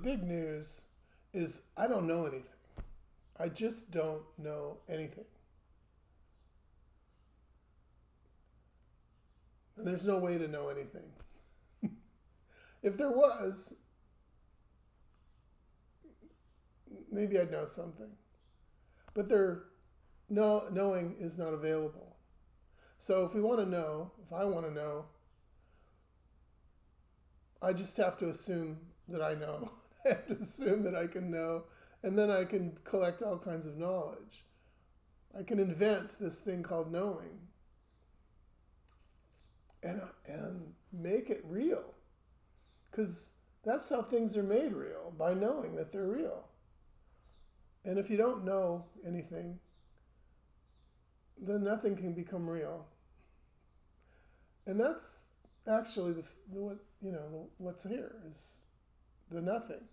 Big news is I don't know anything. I just don't know anything. And there's no way to know anything. If there was, maybe I'd know something. But knowing is not available. So if we want to know, if I want to know, I just have to assume that I know. I have to assume that I can know, and then I can collect all kinds of knowledge. I can invent this thing called knowing and make it real. Because that's how things are made real, by knowing that they're real. And if you don't know anything, then nothing can become real. And that's actually what's here is the nothing.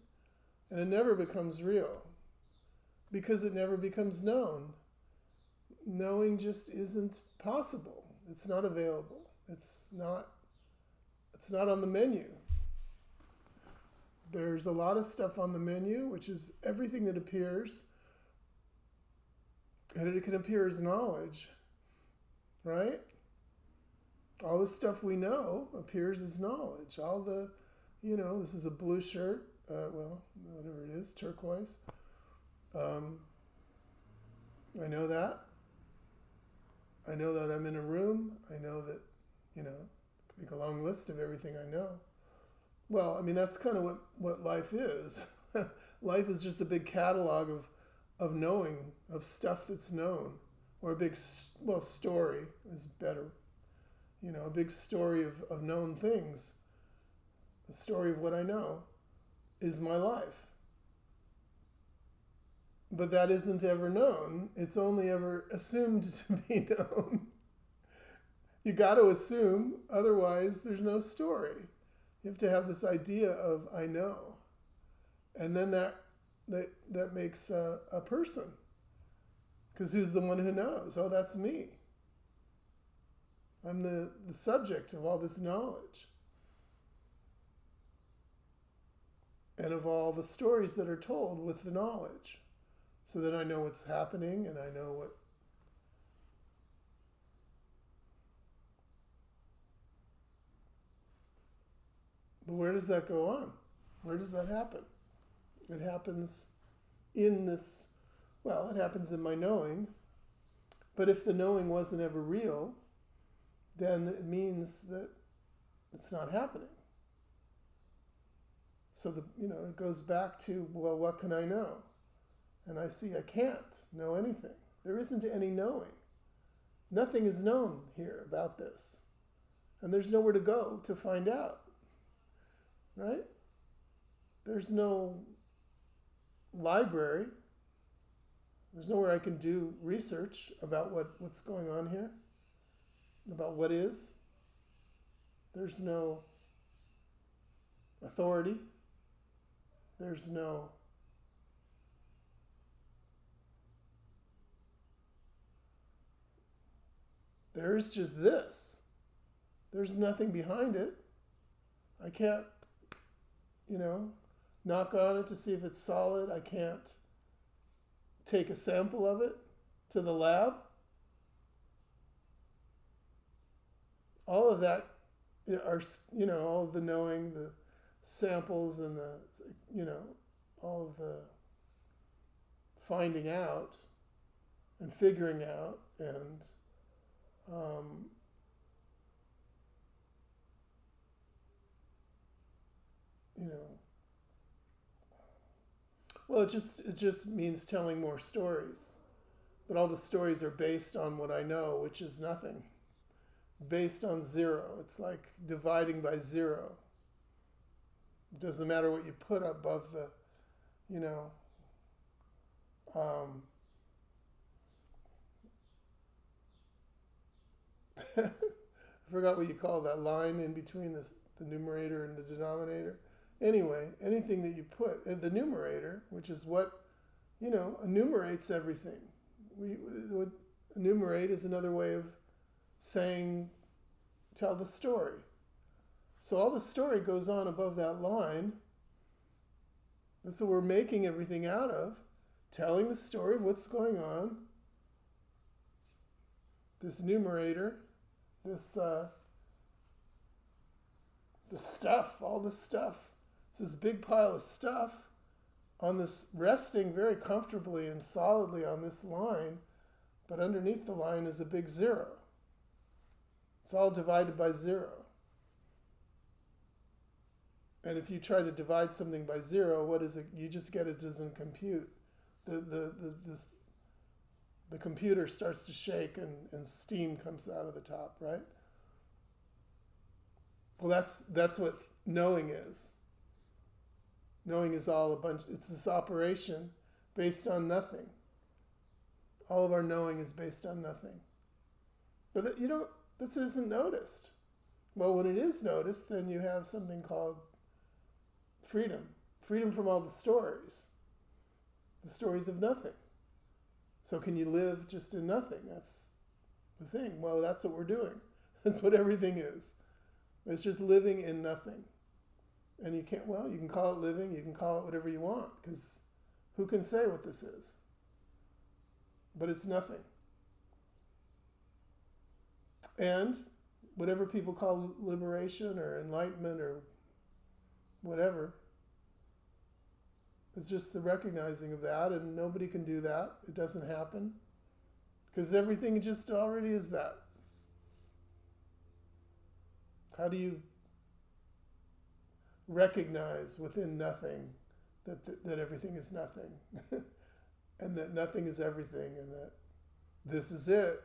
And it never becomes real because it never becomes known. Knowing just isn't possible. It's not available. It's not on the menu. There's a lot of stuff on the menu, which is everything that appears, and it can appear as knowledge, right? All the stuff we know appears as knowledge. All the, this is a blue shirt, whatever it is, turquoise. I know that. I know that I'm in a room. I know that, make a long list of everything I know. Well, I mean, that's kind of what life is. Life is just a big catalog of knowing, of stuff that's known. Or a big, story is better. A big story of known things. The story of what I know is my life. But that isn't ever known. It's only ever assumed to be known. You got to assume, otherwise there's no story. You have to have this idea of I know. And then that makes a person. Because who's the one who knows? Oh, that's me. I'm the subject of all this knowledge. And of all the stories that are told with the knowledge. So that I know what's happening and I know what. But where does that go on? Where does that happen? It happens in this, it happens in my knowing. But if the knowing wasn't ever real, then it means that it's not happening. So it goes back to, what can I know? And I see I can't know anything. There isn't any knowing. Nothing is known here about this. And there's nowhere to go to find out. Right? There's no library. There's nowhere I can do research about what's going on here, about what is. There's no authority. There's no there is just this. There's nothing behind it. I can't, knock on it to see if it's solid. I can't take a sample of it to the lab. All of that are, all of the knowing, the samples and the, all of the finding out and figuring out and it just means telling more stories. But all the stories are based on what I know, which is nothing. Based on zero. It's like dividing by zero. It doesn't matter what you put above the, I forgot what you call that line in between the numerator and the denominator. Anyway, anything that you put in the numerator, which is what, enumerates everything. Enumerate is another way of saying, tell the story. So all the story goes on above that line, That's what we're making everything out of, telling the story of what's going on. This numerator, this the stuff, all this stuff. It's this big pile of stuff on this, resting very comfortably and solidly on this line, but underneath the line is a big zero. It's all divided by zero. And if you try to divide something by zero, what is it? You just get it doesn't compute. The computer starts to shake and steam comes out of the top, right? Well, that's what knowing is. Knowing is all a bunch, it's this operation based on nothing. All of our knowing is based on nothing. But this isn't noticed. Well, when it is noticed, then you have something called freedom. Freedom from all the stories of nothing. So can you live just in nothing? That's the thing. Well, that's what we're doing. That's what everything is. It's just living in nothing. And you can call it living, you can call it whatever you want, because who can say what this is? But it's nothing. And whatever people call liberation or enlightenment or whatever, it's just the recognizing of that, and nobody can do that. It doesn't happen, because everything just already is that. How do you recognize within nothing that everything is nothing, and that nothing is everything, and that this is it?